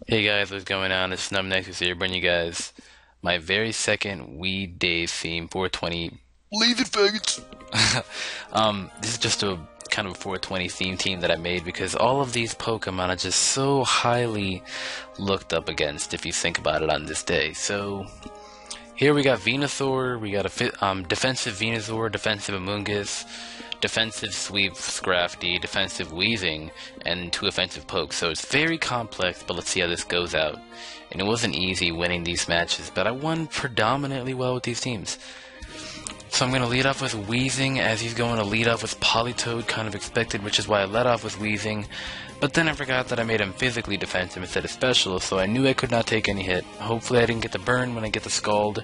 Hey guys, what's going on? It's NumbNexus here, bringing you guys my very second Weed Days theme, 420. Leave it, faggots! This is just a kind of a 420 team that I made because all of these Pokemon are just so highly looked up against if you think about it on this day. So here we got Venusaur, we got a defensive Venusaur, defensive Amoonguss, defensive Sweep Scrafty, defensive Weezing, and two offensive Pokes. So it's very complex, but let's see how this goes out. And it wasn't easy winning these matches, but I won predominantly well with these teams. So I'm going to lead off with Weezing, as he's going to lead off with Politoed, kind of expected, which is why I led off with Weezing. But then I forgot that I made him physically defensive instead of special, so I knew I could not take any hit. Hopefully I didn't get the burn when I get the Scald.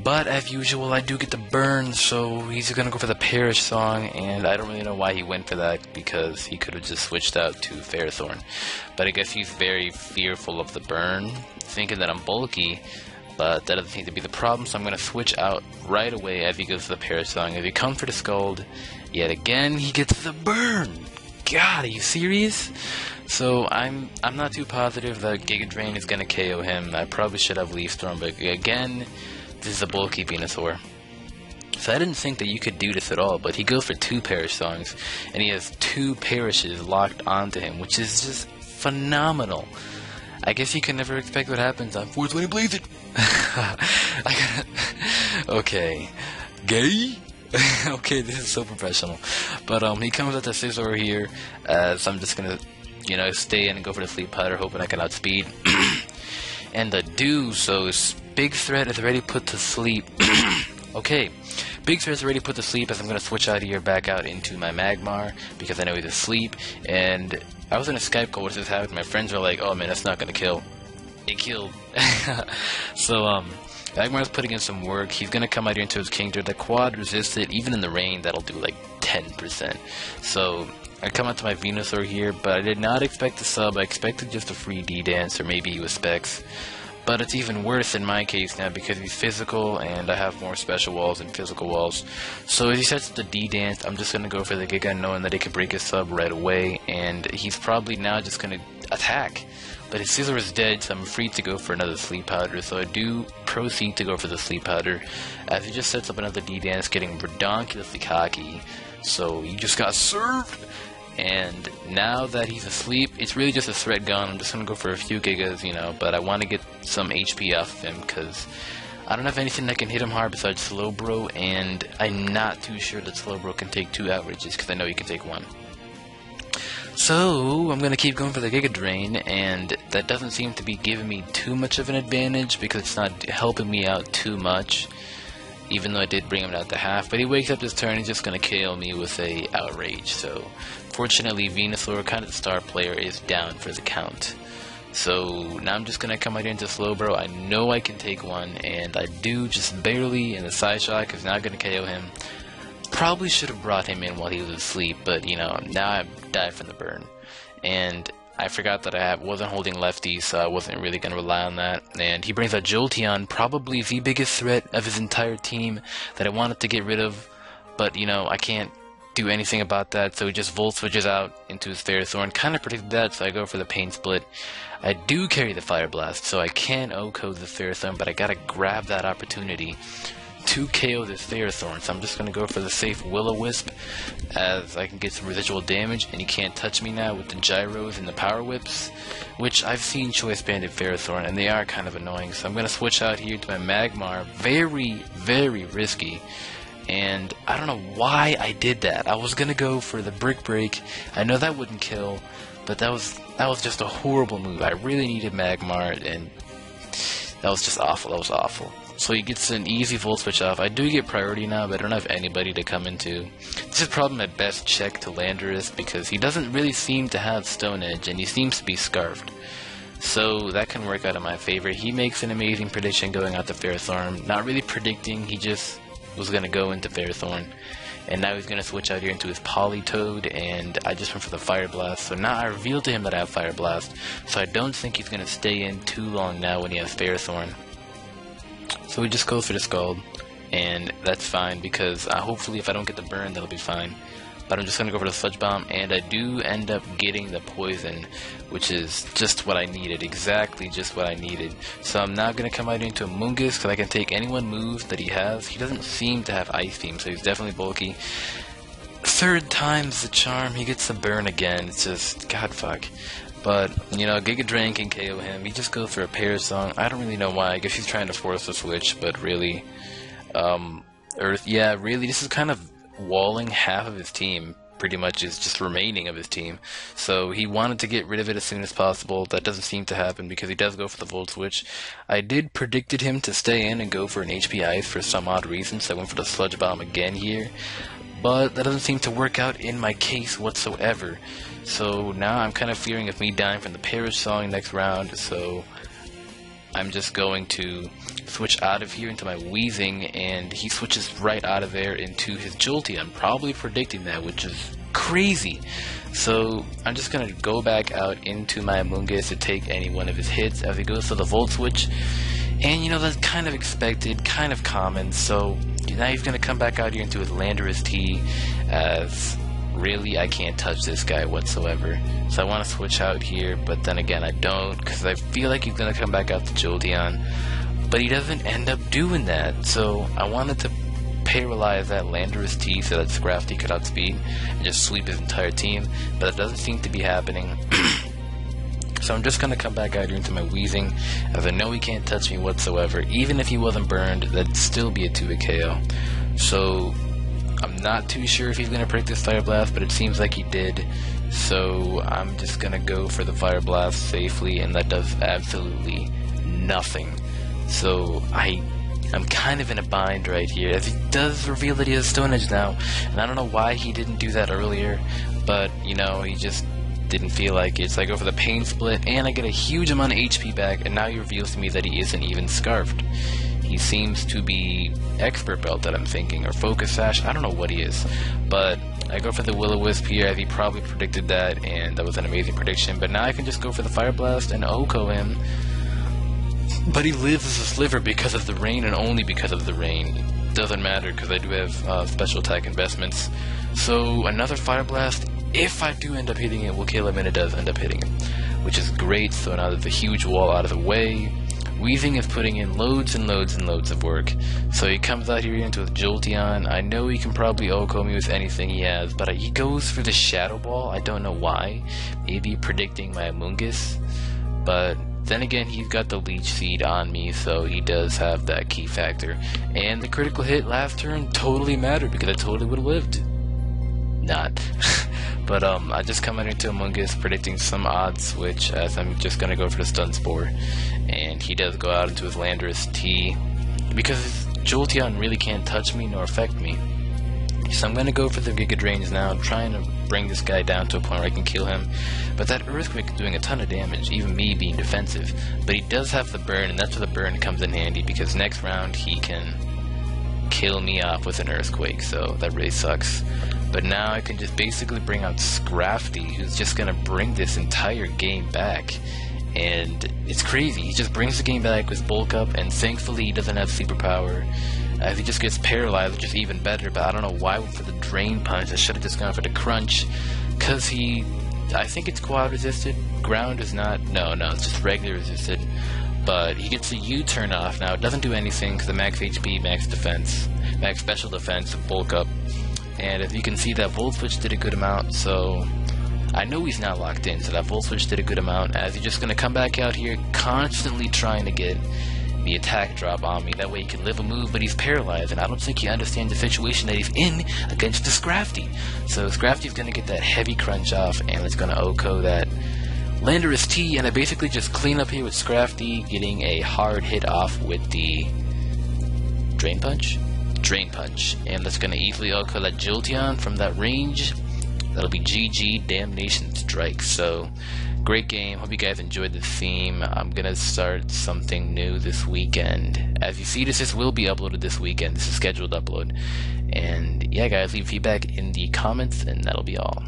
But as usual, I do get the burn, so he's going to go for the Perish Song, and I don't really know why he went for that, because he could have just switched out to Ferrothorn. But I guess he's very fearful of the burn, thinking that I'm bulky, but that doesn't seem to be the problem, so I'm going to switch out right away as he goes to the Perish Song. If he comes for the Scald, yet again, he gets the burn! God, are you serious? So I'm not too positive that Giga Drain is going to KO him. I probably should have Leaf Storm, but again, this is a bulky Venusaur. So I didn't think that you could do this at all, but he goes for two Perish Songs, and he has two Perishes locked onto him, which is just phenomenal. I guess you can never expect what happens on 420 Blaze It. Okay. Gay? Okay, this is so professional. But he comes at the Scizor here, as I'm just gonna, stay in and go for the Sleep Powder, hoping I can outspeed. And the Dew, so Big Threat is already put to sleep. Okay, Big Threat is already put to sleep, as I'm going to switch out of here back out into my Magmar, because I know he's asleep. And I was in a Skype call where this happened. My friends were like, oh man, that's not going to kill. It killed. So, Magmar's putting in some work. He's going to come out here into his Kingdra. The quad resisted, even in the rain, that'll do like 10%. So I come out to my Venusaur here, but I did not expect the sub. I expected just a free D-Dance, or maybe he was Specs. But it's even worse in my case now because he's physical, and I have more special walls and physical walls. So as he sets the D-Dance, I'm just going to go for the Giga, knowing that he can break his sub right away, and he's probably now just going to attack. But his Scizor is dead, so I'm free to go for another Sleep Powder, so I do proceed to go for the Sleep Powder, as he just sets up another D-Dance, getting redonkulously cocky. So he just got served, and now that he's asleep, it's really just a threat gun. I'm just going to go for a few Gigas, but I want to get some HP off of him, because I don't have anything that can hit him hard besides Slowbro, and I'm not too sure that Slowbro can take two outrages, because I know he can take one. So, I'm going to keep going for the Giga Drain, and that doesn't seem to be giving me too much of an advantage, because it's not helping me out too much, even though I did bring him down to half. But he wakes up this turn, he's just going to KO me with a Outrage. So, fortunately, Venusaur, kind of the star player, is down for the count. So, now I'm just going to come right into Slowbro. I know I can take one, and I do just barely, and the Side Shock is not going to KO him. Probably should have brought him in while he was asleep, but now I died from the burn. And I forgot that I wasn't holding lefty, so I wasn't really going to rely on that. And he brings out Jolteon, probably the biggest threat of his entire team that I wanted to get rid of. But, I can't do anything about that, so he just Volt Switches out into his Ferrothorn. Kind of predicted that, so I go for the Pain Split. I do carry the Fire Blast, so I can O-code the Ferrothorn, but I gotta grab that opportunity to KO this Ferrothorn, so I'm just going to go for the safe Will-O-Wisp, as I can get some residual damage, and he can't touch me now with the Gyros and the Power Whips, which I've seen Choice Banded Ferrothorn, and they are kind of annoying, so I'm going to switch out here to my Magmar. Very, very risky, and I don't know why I did that. I was going to go for the Brick Break. I know that wouldn't kill, but that was just a horrible move. I really needed Magmar, and that was just awful. That was awful. So he gets an easy Volt Switch off. I do get priority now, but I don't have anybody to come into. This is probably my best check to Landorus, because he doesn't really seem to have Stone Edge, and he seems to be Scarfed. So that can work out in my favor. He makes an amazing prediction going out to Ferrothorn. Not really predicting, he just was going to go into Ferrothorn. And now he's going to switch out here into his Politoed, and I just went for the Fire Blast. So now I revealed to him that I have Fire Blast, so I don't think he's going to stay in too long now when he has Ferrothorn. So we just go for the Scald, and that's fine, because hopefully if I don't get the burn, that'll be fine. but I'm just going to go for the Sludge Bomb, and I do end up getting the poison, which is just what I needed, exactly just what I needed. So I'm now going to come out into a Mungus, because I can take any one move that he has. He doesn't seem to have Ice Beam, so he's definitely bulky. Third time's the charm, he gets the burn again. It's just, god fuck. But, you know, Giga Drain can KO him. He just goes for a Parrot Song. I don't really know why. I guess he's trying to force the switch, but really, Earth, yeah, really, this is kind of walling half of his team. Pretty much is just remaining of his team. So he wanted to get rid of it as soon as possible. That doesn't seem to happen because he does go for the Volt Switch. I did predicted him to stay in and go for an HP Ice for some odd reason, so I went for the Sludge Bomb again here. But that doesn't seem to work out in my case whatsoever. So now I'm kind of fearing of me dying from the Parrot Song next round, so I'm just going to switch out of here into my Weezing, and he switches right out of there into his Jolteon, probably predicting that, which is crazy. So I'm just going to go back out into my Amoonguss to take any one of his hits as he goes for the Volt Switch. And you know, that's kind of expected, kind of common, so now he's going to come back out here into his Landorus T, as really I can't touch this guy whatsoever. So I want to switch out here, but then again I don't, because I feel like he's going to come back out to Jolteon, but he doesn't end up doing that. So I wanted to paralyze that Landorus T so that Scrafty could outspeed and just sweep his entire team, but that doesn't seem to be happening. So I'm just going to come back out here into my Weezing, as I know he can't touch me whatsoever. Even if he wasn't burned, that'd still be a 2-hit KO. So I'm not too sure if he's going to predict this Fire Blast, but it seems like he did. So I'm just going to go for the Fire Blast safely, and that does absolutely nothing. So I'm kind of in a bind right here, as he does reveal that he has Stone Edge now, and I don't know why he didn't do that earlier, but you know, he just didn't feel like it. So I go for the Pain Split, and I get a huge amount of HP back, and now he reveals to me that he isn't even Scarfed. He seems to be Expert Belt, that I'm thinking, or Focus Sash, I don't know what he is, but I go for the Will-O-Wisp here, as he probably predicted that, and that was an amazing prediction. But now I can just go for the Fire Blast and OHKO him, but he lives as a Sliver because of the rain, and only because of the rain. Doesn't matter, because I do have special attack investments. So another Fire Blast, if I do end up hitting it, will kill him, and it does end up hitting him, which is great. So now there's a huge wall out of the way. Weezing is putting in loads and loads and loads of work. So he comes out here into a Jolteon. I know he can probably OHKO me with anything he has, but he goes for the Shadow Ball. I don't know why. Maybe predicting my Amoonguss. But then again, he's got the Leech Seed on me, so he does have that key factor. And the critical hit last turn totally mattered, because I totally would have lived. Not. But I just come out into Amoonguss predicting some odd switch, as I'm just going to go for the Stun Spore. And he does go out into his Landorus T, because his Jolteon really can't touch me nor affect me. So I'm going to go for the Giga Drains now, trying to bring this guy down to a point where I can kill him. But that Earthquake is doing a ton of damage, even me being defensive. But he does have the burn, and that's where the burn comes in handy, because next round he can kill me off with an Earthquake, so that really sucks. But now I can just basically bring out Scrafty, who's just going to bring this entire game back. And it's crazy, he just brings the game back with Bulk Up, and thankfully he doesn't have Sleeper Power. As he just gets paralyzed, which is even better, but I don't know why I went for the Drain Punch. I should have just gone for the Crunch, because I think it's Quad resisted. Ground is not, no, it's just regular resisted. But he gets the U-turn off now. It doesn't do anything, because the max HP, max defense, max special defense, Bulk Up. And as you can see, that Volt Switch did a good amount, so I know he's not locked in, so that Volt Switch did a good amount, as he's just going to come back out here constantly trying to get the attack drop on me. That way he can live a move, but he's paralyzed, and I don't think he understands the situation that he's in against the Scrafty. So Scrafty's going to get that heavy crunch off, and it's going to OHKO that Landorus T, and I basically just clean up here with Scrafty, getting a hard hit off with the Drain Punch, and that's going to easily OHKO that Jolteon from that range. That'll be GG Damnation Strike. So great game, hope you guys enjoyed the theme. I'm going to start something new this weekend. As you see, this will be uploaded this weekend. This is scheduled upload. And yeah guys, leave feedback in the comments, and that'll be all.